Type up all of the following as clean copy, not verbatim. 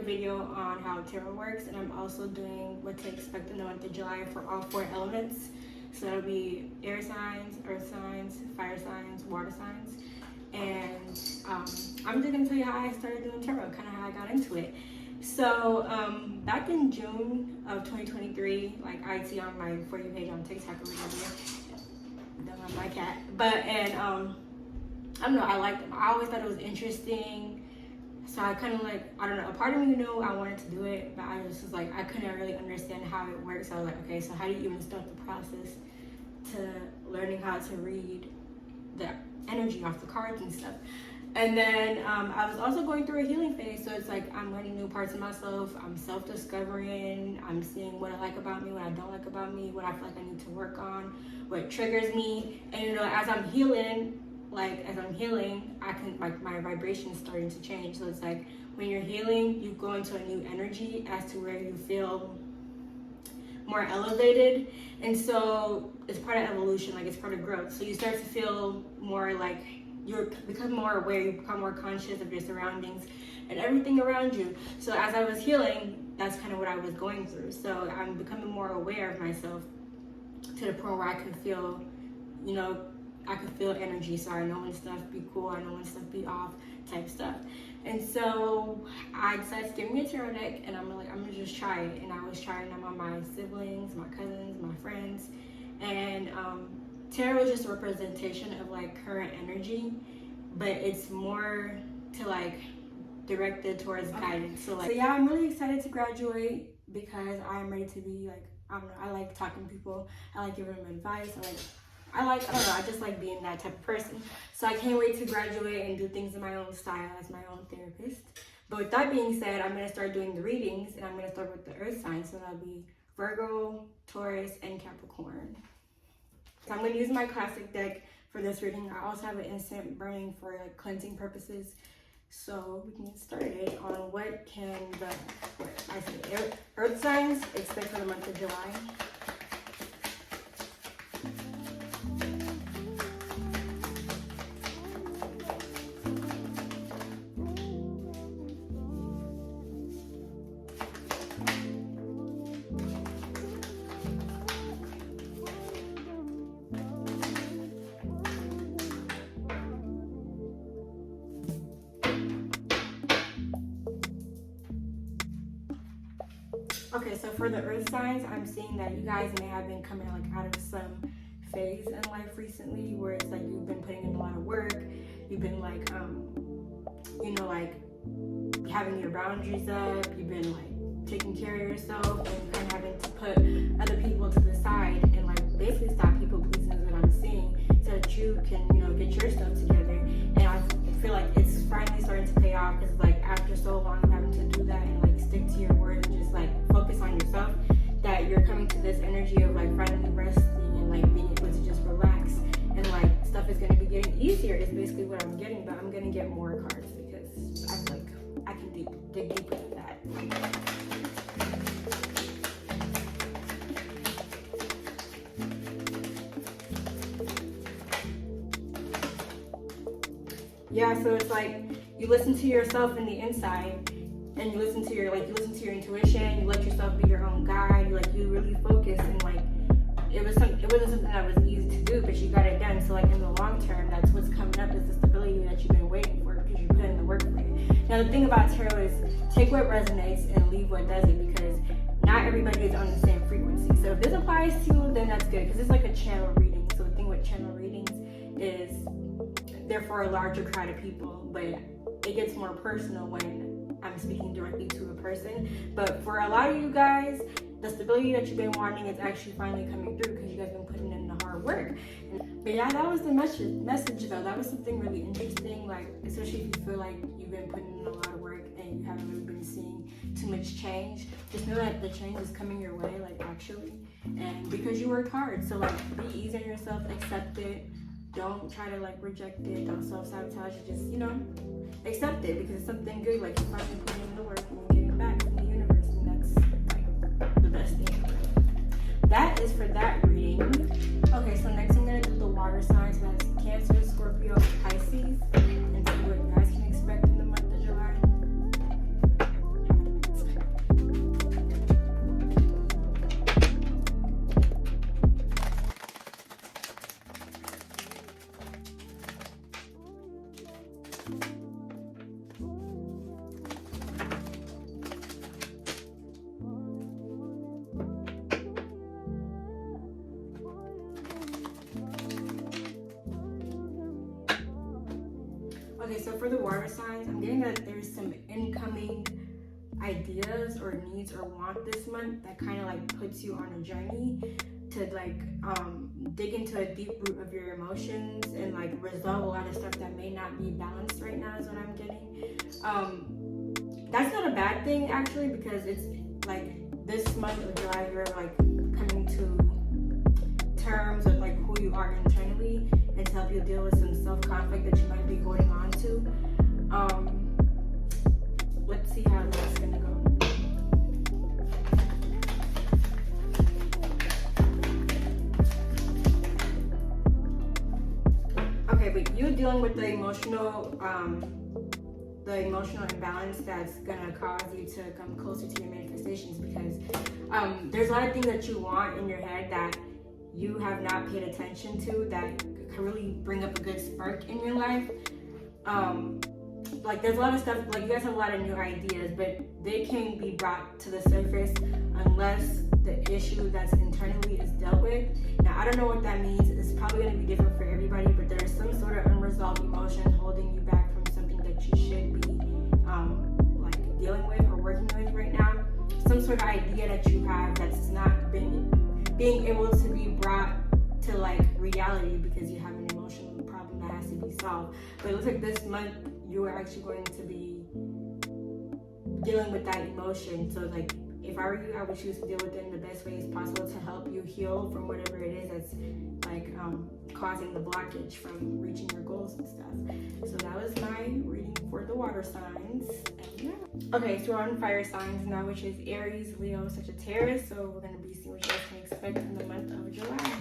video on how tarot works, and I'm also doing what to expect in the month of July for all 4 elements. So that'll be air signs, earth signs, fire signs, water signs. And I'm just gonna tell you how I started doing tarot, kind of how I got into it. So back in June of 2023, like I see on my For You page on TikTok or whatever, don't have my cat, but I don't know, I liked them. I always thought it was interesting. So I kind of like, I don't know, a part of me knew I wanted to do it, but I was just like, I couldn't really understand how it works. So I was like, okay, so how do you even start the process to learning how to read the energy off the cards and stuff? And then I was also going through a healing phase. So it's like, I'm learning new parts of myself. I'm self-discovering. I'm seeing what I like about me, what I don't like about me, what I feel like I need to work on, what triggers me. And you know, as I'm healing, I can, like, my vibration is starting to change. So it's like when you're healing, you go into a new energy as to where you feel more elevated. And so it's part of evolution, like it's part of growth. So you start to feel more like you become more aware, you become more conscious of your surroundings and everything around you. So as I was healing, that's kind of what I was going through. So I'm becoming more aware of myself to the point where I can feel, you know, I could feel energy, so I know when stuff be cool, I know when stuff be off, type stuff. And so I decided to give me a tarot deck, and I'm gonna just try it. And I was trying them on my siblings, my cousins, my friends, and tarot is just a representation of like current energy, but it's more to like directed towards guidance. So yeah, I'm really excited to graduate because I'm ready to be like, I don't know, I like talking to people, I like giving them advice, I don't know, I just like being that type of person. So I can't wait to graduate and do things in my own style as my own therapist. But with that being said, I'm going to start doing the readings, and I'm going to start with the earth signs. So that'll be Virgo, Taurus, and Capricorn. So I'm going to use my classic deck for this reading. I also have an instant burning for like cleansing purposes. So we can get started on what can the earth signs expect for the month of July. Okay, so for the earth signs, I'm seeing that you guys may have been coming like out of some phase in life recently where it's like you've been putting in a lot of work, you've been like, you know, like having your boundaries up, you've been like taking care of yourself and kind of having to put other people to the side and like basically stop people pleasing is what I'm seeing so that you can, you know, get your stuff together. And I feel like it's finally starting to pay off because like after so long of having to do that and like stick to your word and just like focus on yourself, that you're coming to this energy of like finally resting and like being able to just relax and like stuff is going to be getting easier is basically what I'm getting. But I'm going to get more cards because I feel like I can dig deeper than that. Yeah, so it's like you listen to yourself in the inside, and you listen to your intuition. You let yourself be your own guide. You really focus, and like it wasn't something that was easy to do, but you got it done. So like in the long term, that's what's coming up is the stability that you've been waiting for because you put in the work for it. Now the thing about tarot is take what resonates and leave what doesn't, because not everybody is on the same frequency. So if this applies to you, then that's good because it's like a channel reading. So the thing with channel readings is they're for a larger crowd of people, but it gets more personal when I'm speaking directly to a person. But for a lot of you guys, the stability that you've been wanting is actually finally coming through because you guys have been putting in the hard work. But yeah, that was the message though. That was something really interesting, like especially if you feel like you've been putting in a lot of work and you haven't really been seeing too much change. Just know that the change is coming your way, like actually, and because you worked hard. So like be easy on yourself, accept it. Don't try to like reject it. Don't self-sabotage it. Just, you know, accept it because it's something good. Like you finally put in the work and you get it back from the universe, and that's like the best thing ever. That is for that reading. Okay, so next I'm gonna do the water signs. So that's Cancer, Scorpio, Pisces, and see what you guys can expect in the month of July. Okay, so for the water signs, I'm getting that there's some incoming ideas or needs or want this month that kind of like puts you on a journey to like dig into a deep root of your emotions and like resolve a lot of stuff that may not be balanced right now is what I'm getting. That's not a bad thing actually, because it's like this month of July you're like coming to terms with like who you are internally and to help you deal with some self-conflict that you might be going on to. Let's see how that's gonna go. Okay, but you dealing with the emotional imbalance that's gonna cause you to come closer to your manifestations, because there's a lot of things that you want in your head that you have not paid attention to that can really bring up a good spark in your life. Like there's a lot of stuff, like you guys have a lot of new ideas, but they can be brought to the surface unless the issue that's internally is dealt with. Now I don't know what that means. It's probably going to be different for everybody, but there's some sort of unresolved emotion holding you back from something that you should be like dealing with or working with right now. Some sort of idea that you have that's not being able to be brought to like reality because you have an emotional problem that has to be solved. But it looks like this month you are actually going to be dealing with that emotion. So like if I were you, I would choose to deal with it in the best ways possible to help you heal from whatever it is that's like causing the blockage from reaching your goals and stuff. So that was my reading for the water signs. And yeah. Okay, so we're on fire signs now, which is Aries, Leo, Sagittarius. So we're gonna be seeing what you guys can expect in the month of July.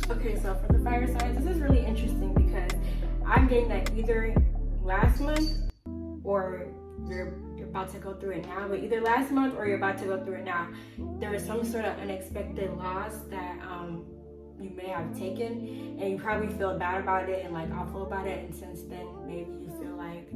Okay, so for the fire signs, this is really interesting because I'm getting that either last month or you're about to go through it now, but either last month or you're about to go through it now, there was some sort of unexpected loss that you may have taken, and you probably feel bad about it and like awful about it, and since then maybe you feel like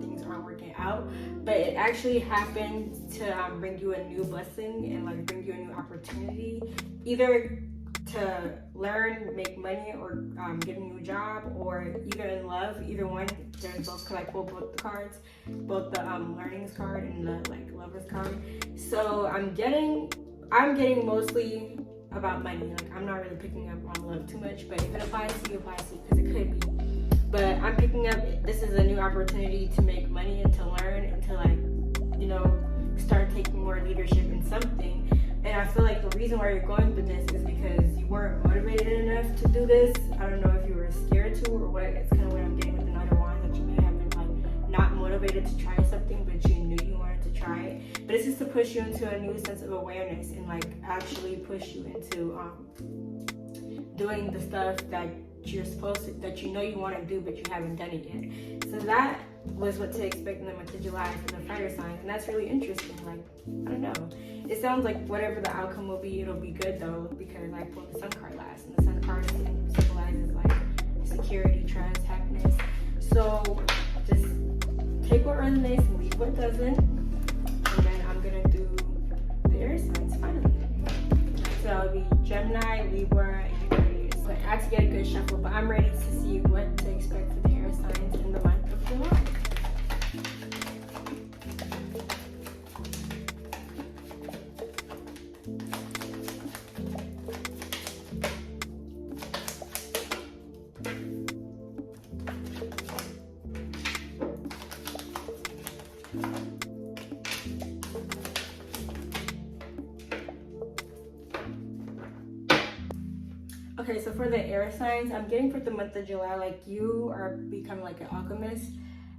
things aren't working out, but it actually happened to bring you a new blessing and like bring you a new opportunity, either to learn, make money, or get a new job, or either in love. Either one. There's both, like both the cards, both the learnings card and the like lovers card. So I'm getting mostly about money. Like I'm not really picking up on love too much, but if it applies to you, it applies to you, because it could be. But I'm picking up, this is a new opportunity to make money and to learn and to like, you know, start taking more leadership in something. And I feel like the reason why you're going through this is because you weren't motivated enough to do this. I don't know if you were scared to or what. It's kind of what I'm getting with another one, that you may have been like not motivated to try something, but you knew you wanted to try it. But it's just to push you into a new sense of awareness and like actually push you into doing the stuff that you're supposed to, that you know you want to do, but you haven't done it yet. So that was what to expect in the month of July for the fire signs, and that's really interesting. Like, I don't know. It sounds like whatever the outcome will be, it'll be good though, because I pulled the sun card last, and the sun card symbolizes like security, trust, happiness. So just take what resonates and leave what doesn't, and then I'm gonna do the air signs finally. So it'll be Gemini, Libra, and Aquarius. So I had to get a good shuffle, but I'm ready to see what to expect for the air signs in the month of July. Okay, so for the air signs, I'm getting for the month of July, like you are becoming like an alchemist.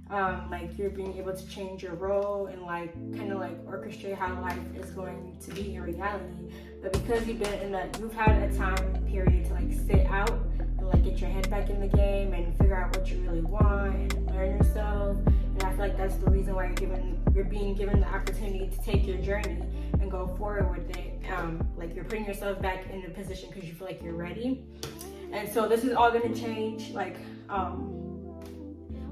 Like you're being able to change your role and like kind of like orchestrate how life is going to be in reality. But because you've had a time period to like sit out and like get your head back in the game and figure out what you really want and learn yourself. And I feel feel like that's the reason why you're being given the opportunity to take your journey and go forward with it. Like you're putting yourself back in a position because you feel like you're ready. And so this is all gonna change. Like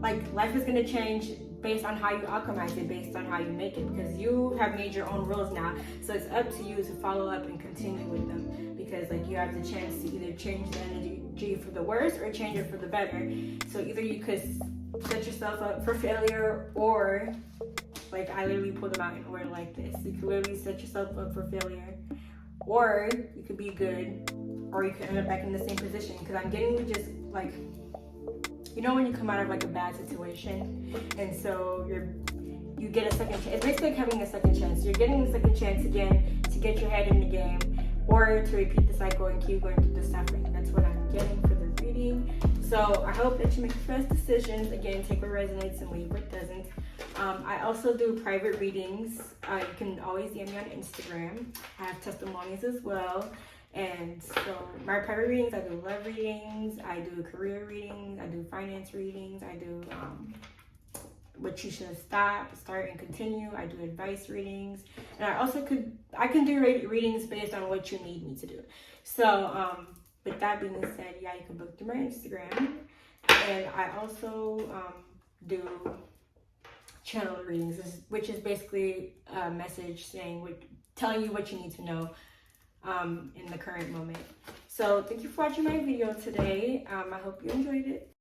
life is gonna change based on how you alchemize it, based on how you make it, because you have made your own rules now. So it's up to you to follow up and continue with them, because like you have the chance to either change the energy for the worse or change it for the better. So either you could set yourself up for failure, or like I literally pulled them out in order like this. You could literally set yourself up for failure, or you could be good, or you could end up back in the same position. Because I'm getting just like, you know when you come out of like a bad situation and so you get a second chance. It's basically like having a second chance. You're getting a second chance again to get your head in the game, or to repeat the cycle and keep going through the suffering. That's what I'm getting for the reading. So I hope that you make the best decisions. Again, take what resonates and leave what doesn't. I also do private readings. You can always DM me on Instagram. I have testimonies as well. And so my private readings, I do love readings, I do career readings, I do finance readings, I do what you should start and continue. I do advice readings, and I can do readings based on what you need me to do. So with that being said, yeah, you can book through my Instagram, and I also do channel readings, which is basically a message telling you what you need to know in the current moment. So thank you for watching my video today. I hope you enjoyed it.